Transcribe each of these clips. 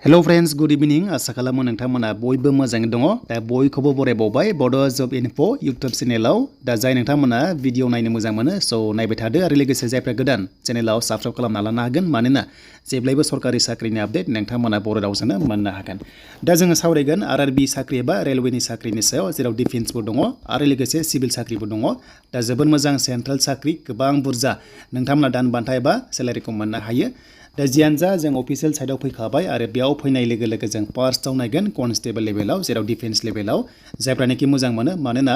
Hello friends, good evening. Asa खालामो नोंथांमोना बयबो मोजाङै दङ। दा बयखौबो बरायबावबाय Bodo Job Info YouTube चेनेलाव। दा जाय नोंथांमोना भिडिअ नायनो मोजां मोनो सो नायबाय थादो आरो लोगोसे जायफ्रा गोदान चेनेलाव साबस्क्राइब खालामना लानो हागोन मानोना जेब्लायबो सरकारि साख्रिनि आपडेट नोंथांमोना बर' रावजोंनो मोननो हागोन। दा जोङो सावरायगोन RRB साख्रि एबा रेलवेनि साख्रिनि सायाव जेराव डिफेन्सबो दङ आरो लोगोसे सिभिल साख्रिबो दङ। दा जोबोद मोजां सेन्ट्रेल साख्रि गोबां बुरजा नोंथांमोना दान बान्था एबा सेलारिखौ मोननो हायो। दा जियानो जा जों अफिसियेल साइडआव फैखाबाय आरो बेयाव फैनाय लोगो लोगो जों फार्स्टआव नायगोन कनस्टेबल लेभेलाव जेराव डिफेन्स लेभेलाव जायफ्रानोखि मोजां मोनो मानोना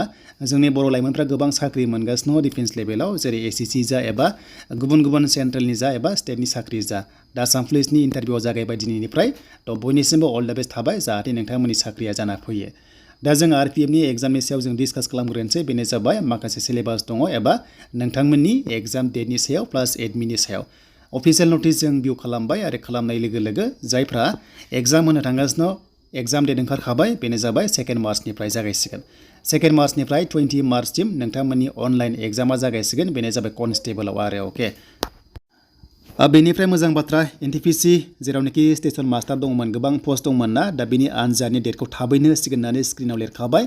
जोंनि बर' लाइमोनफ्रा गोबां साख्रि मोनगासिनो डिफेन्स लेभेलाव जेरै एसएससि जा एबा गुबुन गुबुन सेन्ट्रेलनि जा एबा स्टेटनि साख्रि जा दा आसाम पुलिसनि इन्टारभिउआ जागायबाय दिनैनिफ्राय थ' बयनिसिमबो अल द बेस्ट थाबाय जाहाथे नोंथांमोननि साख्रिया जाना फैयो। दा जों RPFनि एग्जामनि सायाव जों डिसकास खालामग्रोनोसै बेनो जाबाय माखासे सिलेबास दङ एबा नोंथांमोननि एग्जाम डेटनि सायाव प्लास एडमिटनि सायाव अफिसियेल नटिस जों भिउ खालामबाय आरो खालामनाय लोगो लोगो जायफ्रा एग्जाम होनो थांगासिनो एग्जाम डेट ओंखारखाबाय बेनो जाबाय 2 मार्चनिफ्राय जागायसिगोन। 2 मार्चनिफ्राय 20 मार्चसिम नोंथांमोननि अनलाइन एग्जामा जागायसिगोन बेनो जाबाय कनस्टेबलाव आरो अके। बेनिफ्राय मोजां बाथ्रा NTPC जेरावनोखि स्टेशन मास्टार दंमोन गोबां पस्ट दंमोन ना दा बिनि आनजादनि डेटखौ थाबैनो होसिगोन होननानै स्क्रिनाव लिरखाबाय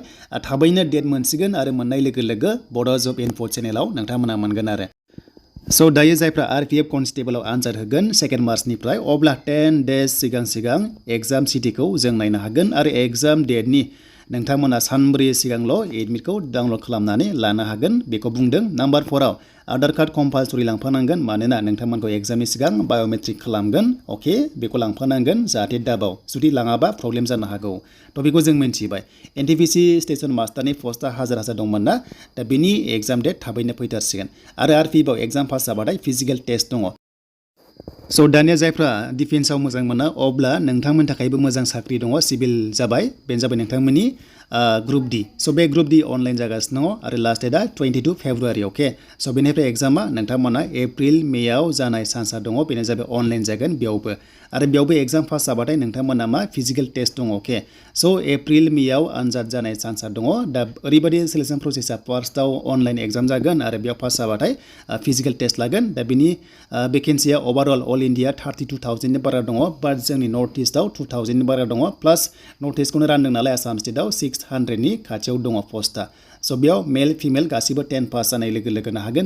थाबैनो डेट मोनसिगोन आरो मोननाय लोगो लोगो Bodo Job Info चेनेलाव नोंथांमोना मोनगोन आरो। सो दायो जायफ्रा RPF कनस्टेबलाव आनजाद होगोन 2 मार्चनिफ्राय अब्ला 10 डेज सिगां एग्जाम सिटिखौ जों नायनो हागोन आरो एग्जाम डेटनि नोंथांमोना सानब्रै सिगांल' एडमिटखौ डाउनलड खालामनानै लानो हागोन बेखौ बुंदों। नाम्बार 4आव आधार कार्ड कम्पालसरि लांफानांगोन मानोना नोंथांमोनखौ एग्जामनि सिगां बाय'मेट्रिक खालामगोन अके बेखौ लांफानांगोन जाहाथे दाबाव जुदि लाङाबा प्रब्लेम जानो हागौ थ' बेखौ जों मिन्थिबाय। NTPC स्टेशन मास्टारनि पस्टआ हाजार दंमोन ना दा बिनि एग्जाम डेट थाबैनो फैथारसिगोन आरो RPFआव एग्जाम पास जाबाथाय फिजिकेल टेस्ट दङ। सो दानिया जायफ्रा डिफेन्सआव मोजां मोनो अब्ला नोंथांमोननि थाखायबो मोजां साख्रि दङ सिभिल जाबाय बेनो जाबाय नोंथांमोननि ग्रुप D सो बे ग्रुप D अनलाइन जागासिनो दङ आरो लास्ट डेटआ 22 फेब्रुवारि अके सो बेनिफ्राय एग्जामा नोंथांमोना एप्रिल मेआव जानाय चान्सआ दङ बेनो जाबाय अनलाइन जागोन बेयावबो आरो बेयावबो एग्जाम पास जाबाथाय नोंथांमोना मा फिजिकेल टेस्ट दङ अके सो एप्रिल मेआव आनजाद जानाय चान्सआ दङ। दा ओरैबायदि सिलेक्सन प्रसेसआ फार्स्टआव अनलाइन एग्जाम जागोन आरो बेयाव पास जाबाथाय फिजिकेल टेस्ट लागोन दा बिनि भेकेन्सिया अभारअल अल इन्डिया 32,000नि बारा दङ बाट जोंनि नर्थ इस्टआव 2,000नि बारा दङ प्लास नर्थ इस्टखौनो रानदों नालाय आसाम स्टेटआव 600नि खाथियाव दङ पस्टआ सो बेयाव मेल फिमेल गासिबो 10 पास जानाय लोगो लोगोनो हागोन।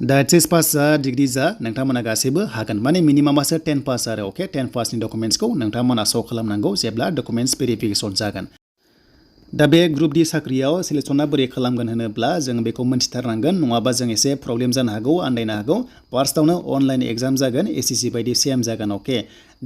दा HS पास जा डिग्री जा नोंथांमोना गासैबो हागोन माने मिनिमामासो 10 पास आरो अके 10 पासनि डकुमेन्ट्सखौ नोंथांमोना श' खालामनांगौ जेब्ला डकुमेन्ट्स भेरिफिकेसन जागोन। दा बे ग्रुप D साख्रियाव सिलेक्सना बोरै खालामगोन होनोब्ला जों बेखौ मोनथिथारनांगोन नङाबा जों एसे प्रब्लेम जानो हागौ आन्दायनो हागौ। फार्स्टआवनो अनलाइन एग्जाम जागोन SSC बायदि सेम जागोन अके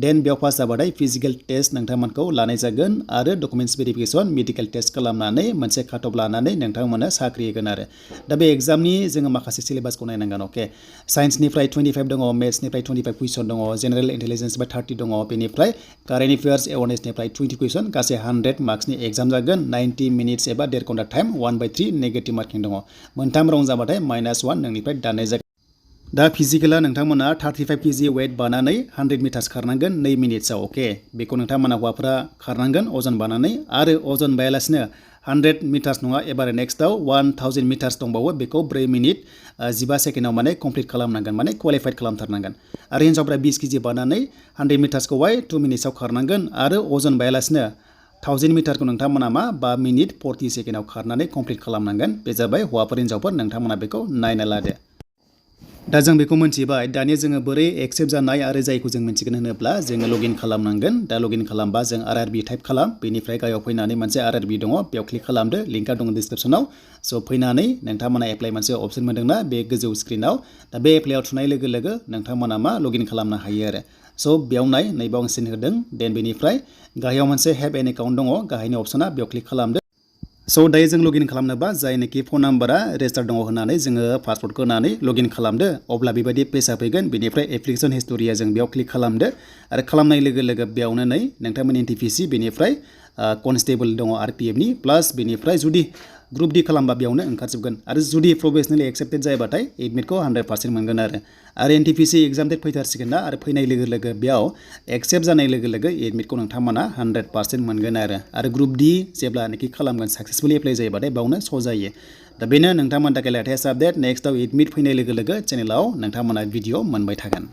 देन बेयाव पास जाबाथाय फिजिकेल टेस्ट नोंथांमोनखौ लानाय जागोन आरो डकुमेन्ट्स भेरिफिकेसन मेडिकेल टेस्ट खालामनानै मोनसे काटअफ लानानै नोंथांमोना साख्रि होगोन आरो। दा बे एग्जामनि जोङो माखासे सिलेबासखौ नायनांगोन अके साइन्सनिफ्राय 25 दङ मेथ्सनिफ्राय 25 कुइसन दङ जेनेरेल इन्टेलिजेन्सनिफ्राय 30 दङ बेनिफ्राय कारेन्ट एफेयार्स एवारनेसनिफ्राय 20 कुइसन गासै 100 मार्क्सनि एग्जाम जागोन 90 मिनिट्स एबा 1.5 घन्टा टाइम 1/3 नेगेटिभ मार्किं दङ मोनथाम राउन्ड जाबाथाय -1 नोंनिफ्राय दाननाय जागोन। दा फिजिकेला नोंथांमोना 35 kg वेट बानानै 100 मिटार्स खारनांगोन 2 मिनिट्सआव अके बेखौ नोंथांमोना हौवाफोरा खारनांगोन अजन बानानै आरो अजन बायालासिनो 100 मिटार्स नङा एबार नेक्स्टआव 1000 मिटार्स दंबावो बेखौ 4 मिनिट 15 सेकेन्डआव माने कमप्लिट खालामनांगन माने क्वालिफाइड खालामथारनांगोन आरो हिन्जावफ्रा 20 kg बानानै 100 मिटार्सखौहाय 2 मिनिट्सआव खारनांगोन आरो अजन बायालासिनो 1000 मिटारखौ नोंथांमोना मा 5 मिनिट 40 सेकेन्डआव खारनानै कमप्लिट खालामनांगोन बे जाबाय हौवाफोर हिन्जावफोर नोंथांमोना बेखौ नायना लादो। दा जों बेखौ मिन्थिबाय दानिया जोङो बोरै एक्सेप्ट जानाय आरो जायखौ जों मिन्थिगोन होनोब्ला जोङो लगइन खालामनांगोन। दा लगइन खालामबा जों RRB टाइप खालाम बेनिफ्राय गाहायाव फैनानै मोनसे RRB दङ बेयाव क्लिक खालामदो लिंकआ दङ डिसक्रिपसनाव सो फैनानै नोंथांमोना एप्लाइ मोनसे अपसन मोनदोंना बे गोजौ स्क्रिनाव दा बे एप्लाइआव थुनाय लोगो लोगो नोंथांमोना मा लगइन खालामनो हायो आरो सो बेयाव नैबाव सिन होदों देन बेनिफ्राय गाहायाव मोनसे हेभ एन एकाउन्ट दङ गाहायनि अपसना बेयाव क्लिक खालामदो। सो दायो जों लगइन खालामनोबा जायनोखि फन नाम्बारा रेजिस्टार दङ होननानै जोङो पासवर्डखौ होनानै लगइन खालामदो अब्ला बेबायदि पेजआ फैगोन बेनिफ्राय एप्लिकेसन हिस्ट'रिया जों बेयाव क्लिक खालामदो आरो खालामनाय लोगो लोगो बेयावनो नोंथांमोननि NTPC बेनिफ्राय कनस्टेबल दङ RPFनि प्लास बेनिफ्राय जुदि ग्रुप D खालामबा बेयावनो ओंखारजोबगोन आरो जुदि प्रफेसनेलि एक्सेप्टेड जायोबाथाय एडमिटखौ 100% मोनगोन आरो NTPC एग्जाम डेट फैथारसिगोन ना आरो फैनाय लोगो लोगो बेयाव एक्सेप्ट जानाय लोगो लोगो एडमिटखौ नोंथांमोना 100% मोनगोन आरो ग्रुप D जेब्लानोखि खालामगोन साक्सेसफुलि एप्लाइ जायोबाथाय बेयावनो श' जायो। दा बेनो नोंथांमोननि थाखाय लेटेस्ट आपडेट नेक्स्टआव एडमिट फैनाय लोगो लोगो चेनेलाव नोंथांमोना भिडिअ मोनबाय थागोन।